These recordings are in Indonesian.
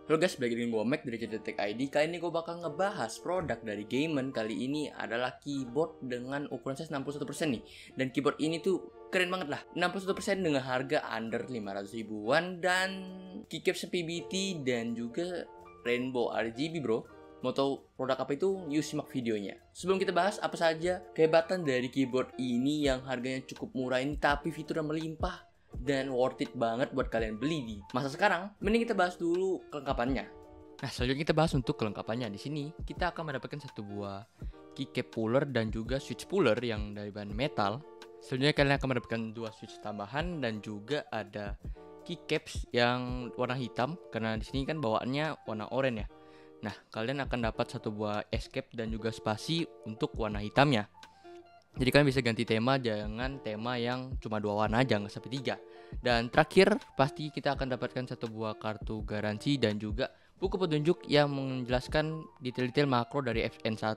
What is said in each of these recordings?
Halo guys, balik lagi gue Mac dari Cetek ID. Kali ini gue bakal ngebahas produk dari Gamon. Kali ini adalah keyboard dengan ukuran size 61% nih. Dan keyboard ini tuh keren banget lah, 61% dengan harga under 500 ribuan. Dan keycaps PBT dan juga rainbow RGB bro. Mau tahu produk apa itu? Yuk simak videonya. Sebelum kita bahas apa saja kehebatan dari keyboard ini yang harganya cukup murah ini, tapi fiturnya melimpah dan worth it banget buat kalian beli di masa sekarang. Mending kita bahas dulu kelengkapannya. Nah, selanjutnya kita bahas untuk kelengkapannya. Di sini kita akan mendapatkan satu buah keycap puller dan juga switch puller yang dari bahan metal. Selanjutnya kalian akan mendapatkan dua switch tambahan dan juga ada keycaps yang warna hitam karena di sini kan bawaannya warna oranye ya. Nah, kalian akan dapat satu buah escape dan juga spasi untuk warna hitamnya. Jadi kalian bisa ganti tema, jangan tema yang cuma 2 warna aja, nggak sampai 3. Dan terakhir pasti kita akan dapatkan satu buah kartu garansi dan juga buku petunjuk yang menjelaskan detail-detail makro dari F1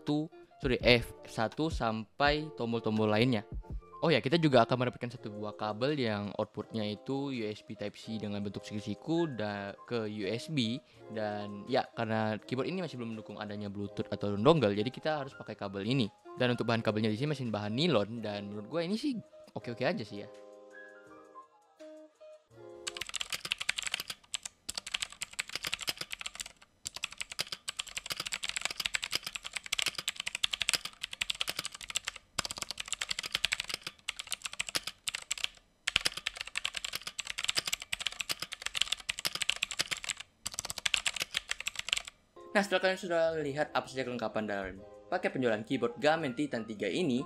sampai tombol-tombol lainnya. Oh ya, kita juga akan mendapatkan satu buah kabel yang outputnya itu USB Type-C dengan bentuk siku-siku ke USB. Dan ya, karena keyboard ini masih belum mendukung adanya Bluetooth atau dongle, jadi kita harus pakai kabel ini. Dan untuk bahan kabelnya di sini masih bahan nilon, dan menurut gue ini sih oke-oke aja sih ya. Nah, setelah kalian sudah lihat apa saja kelengkapan dalam paket penjualan keyboard Gamon Titan 3 ini,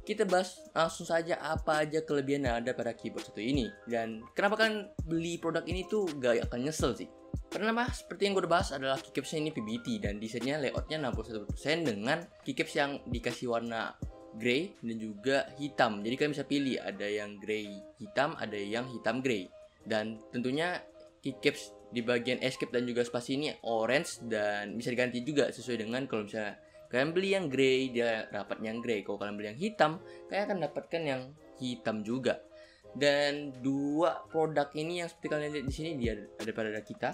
kita bahas langsung saja apa aja kelebihan yang ada pada keyboard satu ini. Dan kenapa kalian beli produk ini tuh gak akan nyesel sih. Pertama, seperti yang gue udah bahas adalah keycapsnya ini PBT dan desainnya layoutnya 61% dengan keycaps yang dikasih warna grey dan juga hitam. Jadi kalian bisa pilih, ada yang grey hitam, ada yang hitam grey. Dan tentunya keycaps di bagian escape dan juga spasi ini orange dan bisa diganti juga sesuai dengan kalau misalnya kalian beli yang grey dia dapat yang grey, kalau kalian beli yang hitam kalian akan dapatkan yang hitam juga. Dan dua produk ini yang seperti kalian lihat di sini dia ada pada kita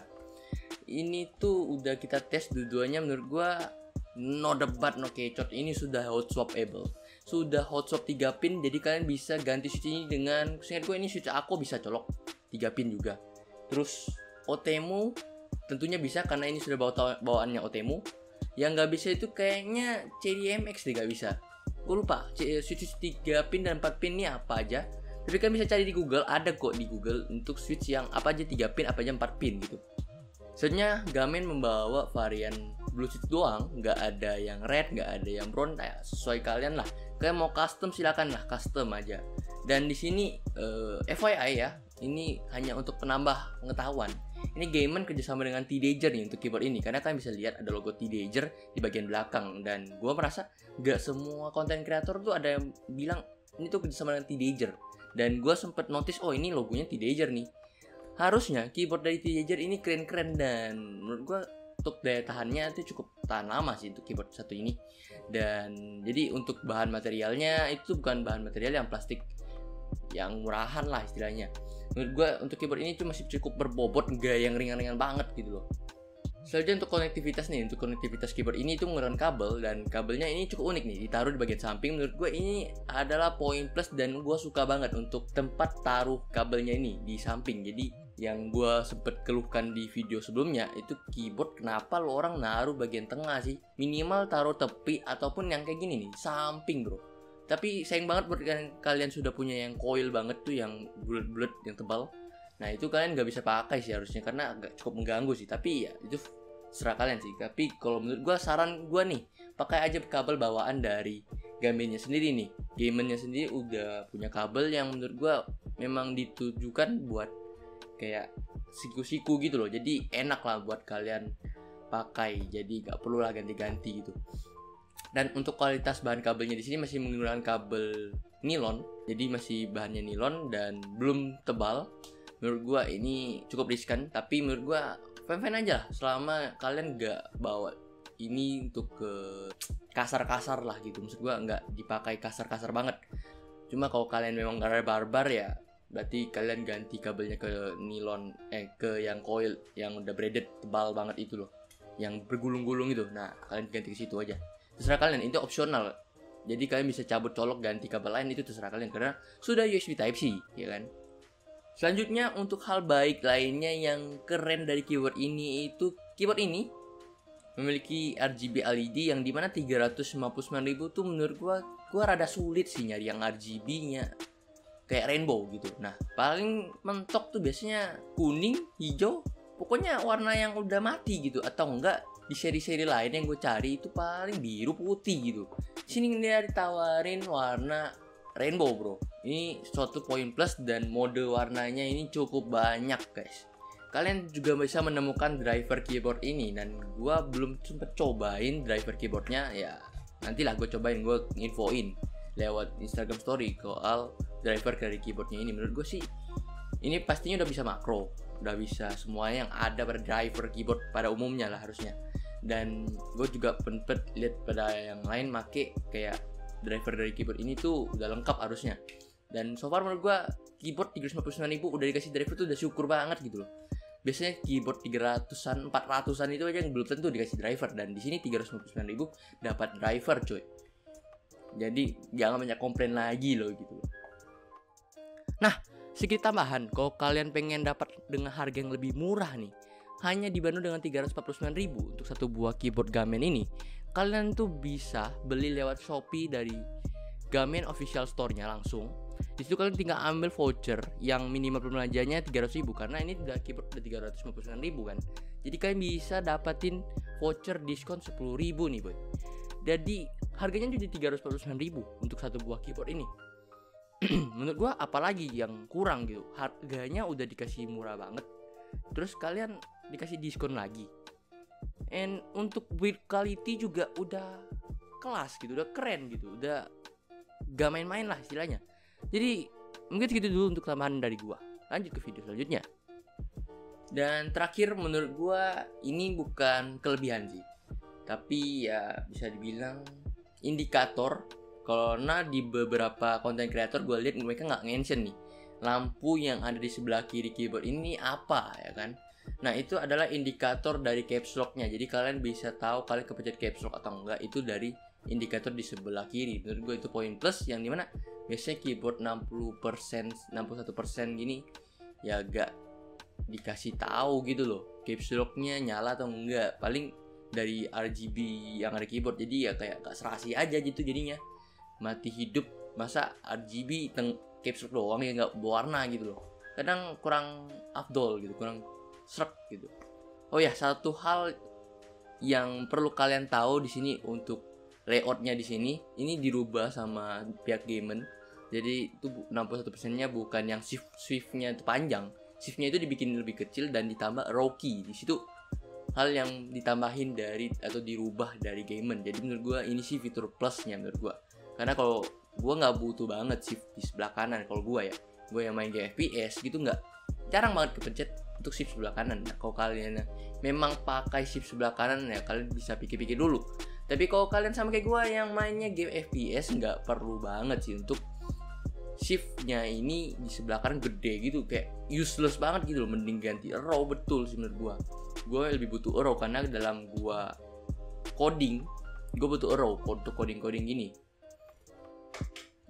ini tuh udah kita tes dua-duanya, menurut gua no debat no kecot, ini sudah hot swapable, sudah hot swap 3 pin, jadi kalian bisa ganti switch ini dengan, seingat gue ini switch aku bisa colok 3 pin juga. Terus Otemu tentunya bisa karena ini sudah bawaannya Otemu. Yang nggak bisa itu kayaknya CDMX deh, nggak bisa. Gue lupa switch 3 pin dan 4 pin ini apa aja. Tapi kan bisa cari di Google, ada kok di Google untuk switch yang apa aja 3 pin, apa aja 4 pin gitu. Sebenarnya Gamon membawa varian blue switch doang, nggak ada yang red, nggak ada yang brown, sesuai kalian lah. Kalian mau custom silakan lah, custom aja. Dan di sini FYI ya, ini hanya untuk penambah pengetahuan. Ini Gamon kerjasama dengan T-Dager nih untuk keyboard ini, karena kalian bisa lihat ada logo T-Dager di bagian belakang. Dan gue merasa gak semua konten kreator tuh ada yang bilang ini tuh kerjasama dengan T-Dager. Dan gue sempet notice, oh ini logonya T-Dager nih. Harusnya keyboard dari T-Dager ini keren-keren, dan menurut gue untuk daya tahannya itu cukup tahan lama sih untuk keyboard satu ini. Dan jadi untuk bahan materialnya itu bukan bahan material yang plastik yang murahan lah istilahnya. Menurut gue untuk keyboard ini tuh masih cukup berbobot, gak yang ringan-ringan banget gitu loh. Selanjutnya untuk konektivitas nih, untuk konektivitas keyboard ini itu menggunakan kabel, dan kabelnya ini cukup unik nih, ditaruh di bagian samping. Menurut gue ini adalah poin plus dan gue suka banget untuk tempat taruh kabelnya ini di samping. Jadi yang gue sempet keluhkan di video sebelumnya itu keyboard kenapa lo orang naruh bagian tengah sih, minimal taruh tepi ataupun yang kayak gini nih samping bro. Tapi sayang banget buat kalian sudah punya yang coil banget tuh, yang bulat-bulat, yang tebal. Nah itu kalian gak bisa pakai sih harusnya, karena agak cukup mengganggu sih. Tapi ya itu serah kalian sih. Tapi kalau menurut gue, saran gue nih, pakai aja kabel bawaan dari Gamonnya sendiri nih. Gamonnya sendiri udah punya kabel yang menurut gue memang ditujukan buat kayak siku-siku gitu loh. Jadi enak lah buat kalian pakai. Jadi gak perlu lah ganti-ganti gitu. Dan untuk kualitas bahan kabelnya di sini masih menggunakan kabel nilon, jadi masih bahannya nilon dan belum tebal. Menurut gua ini cukup riskan, tapi menurut gua fine-fine aja selama kalian gak bawa ini untuk ke kasar-kasar lah gitu. Maksud gua nggak dipakai kasar-kasar banget. Cuma kalau kalian memang gak ada barbar ya berarti kalian ganti kabelnya ke nilon, ke yang coil yang udah braided tebal banget itu loh, yang bergulung-gulung itu. Nah, kalian ganti ke situ aja. Terserah kalian, itu opsional. Jadi kalian bisa cabut colok ganti kabel lain, itu terserah kalian karena sudah USB Type C, ya kan? Selanjutnya untuk hal baik lainnya yang keren dari keyboard ini, itu keyboard ini memiliki RGB LED yang dimana 359.000 tuh menurut gua rada sulit sih nyari yang RGB-nya kayak rainbow gitu. Nah, paling mentok tuh biasanya kuning, hijau, pokoknya warna yang udah mati gitu. Atau enggak di seri-seri lain yang gue cari itu paling biru putih gitu. Sini dia ditawarin warna rainbow bro. Ini suatu poin plus dan mode warnanya ini cukup banyak guys. Kalian juga bisa menemukan driver keyboard ini dan gue belum sempet cobain driver keyboardnya ya. Nantilah gue cobain, gue infoin lewat Instagram story soal driver dari keyboardnya ini. Menurut gue sih ini pastinya udah bisa makro, udah bisa semuanya yang ada pada driver keyboard pada umumnya lah harusnya. Dan gue juga pempet lihat pada yang lain make kayak driver dari keyboard ini tuh udah lengkap harusnya. Dan so far menurut gue keyboard 359.000 udah dikasih driver tuh udah syukur banget gitu loh. Biasanya keyboard 300-an, 400-an itu aja yang belum tentu dikasih driver, dan di sini 359.000 dapat driver coy. Jadi jangan banyak komplain lagi loh gitu loh. Nah, sedikit tambahan, kalau kalian pengen dapat dengan harga yang lebih murah nih, hanya dibantu dengan 349.000 untuk satu buah keyboard Gamen ini, kalian tuh bisa beli lewat Shopee dari Gamen official store-nya langsung. Di situ kalian tinggal ambil voucher yang minimal perbelanjanya 300.000 karena ini udah keyboard udah 359.000 kan. Jadi kalian bisa dapatin voucher diskon 10.000 nih boy. Jadi harganya jadi 349.000 untuk satu buah keyboard ini. Menurut gua apalagi yang kurang gitu. Harganya udah dikasih murah banget, terus kalian dikasih diskon lagi. And untuk build quality juga udah kelas gitu, udah keren gitu, udah gak main-main lah istilahnya. Jadi mungkin segitu dulu untuk tambahan dari gua. Lanjut ke video selanjutnya. Dan terakhir menurut gua ini bukan kelebihan sih, tapi ya bisa dibilang indikator. Karena di beberapa konten kreator gue lihat mereka nggak mention nih lampu yang ada di sebelah kiri keyboard ini apa ya kan. Nah itu adalah indikator dari caps lock-nya. Jadi kalian bisa tahu kalian kepencet caps lock atau enggak itu dari indikator di sebelah kiri. Menurut gue itu poin plus yang dimana biasanya keyboard 60%, 61% gini ya gak dikasih tahu gitu loh caps lock-nya nyala atau enggak. Paling dari RGB yang ada keyboard, jadi ya kayak gak serasi aja gitu jadinya. Mati hidup, masa RGB caps lock doang ya nggak berwarna gitu loh. Kadang kurang afdol gitu, kurang srek gitu. Oh ya, satu hal yang perlu kalian tahu di sini untuk layoutnya di sini, ini dirubah sama pihak Gamen. Jadi itu 61%-nya bukan yang shift-nya itu panjang. Shift-nya itu dibikin lebih kecil dan ditambah row key. Di situ hal yang ditambahin dari atau dirubah dari Gamen. Jadi menurut gua ini sih fitur plusnya menurut gua. Karena kalau gue nggak butuh banget shift di sebelah kanan. Kalau gue ya, gue yang main game FPS gitu nggak, jarang banget kepencet untuk shift sebelah kanan. Nah, kalau kalian memang pakai shift sebelah kanan ya kalian bisa pikir-pikir dulu. Tapi kalau kalian sama kayak gue yang mainnya game FPS nggak perlu banget sih untuk shiftnya ini di sebelah kanan gede gitu, kayak useless banget gitu loh. Mending ganti row betul sih menurut gue lebih butuh row karena dalam gue coding gue butuh row untuk coding gini.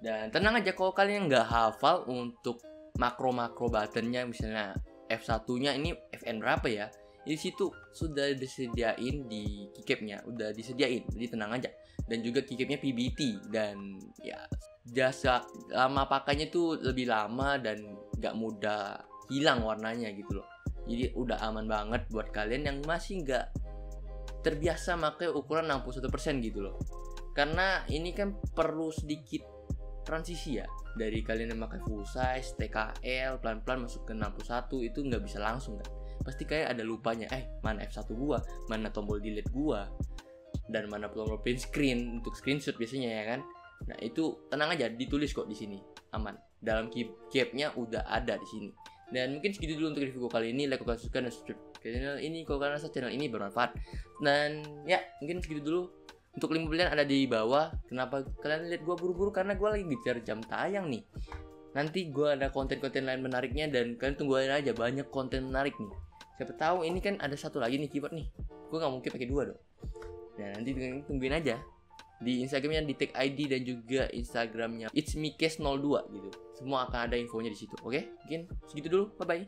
Dan tenang aja kalau kalian nggak hafal untuk makro buttonnya, misalnya F1-nya ini Fn berapa ya, di situ sudah disediain di keycapnya, udah disediain, jadi tenang aja. Dan juga keycapnya PBT dan ya jasa lama pakainya tuh lebih lama dan nggak mudah hilang warnanya gitu loh. Jadi udah aman banget buat kalian yang masih nggak terbiasa pakai ukuran 61% gitu loh. Karena ini kan perlu sedikit transisi ya, dari kalian yang pakai full size, TKL, pelan-pelan masuk ke 61 itu nggak bisa langsung kan. Pasti kayak ada lupanya, mana F1 gua, mana tombol delete gua, dan mana tombol print screen untuk screenshot biasanya ya kan. Nah itu tenang aja, ditulis kok di sini, aman. Dalam keycapnya udah ada di sini. Dan mungkin segitu dulu untuk review kali ini. Like, comment, subscribe, dan subscribe ke channel ini kalau kalian rasa channel ini bermanfaat. Dan ya mungkin segitu dulu. Untuk link pembelian ada di bawah. Kenapa kalian lihat gue buru-buru? Karena gue lagi ngejar jam tayang nih. Nanti gue ada konten-konten lain menariknya dan kalian tungguin aja, banyak konten menarik nih. Siapa tahu ini kan ada satu lagi nih keyboard nih. Gue nggak mungkin pakai 2 dong. Nah nanti tungguin aja di Instagramnya di tag ID dan juga Instagramnya itsmikes02 gitu. Semua akan ada infonya di situ. Oke? Mungkin segitu dulu. Bye bye.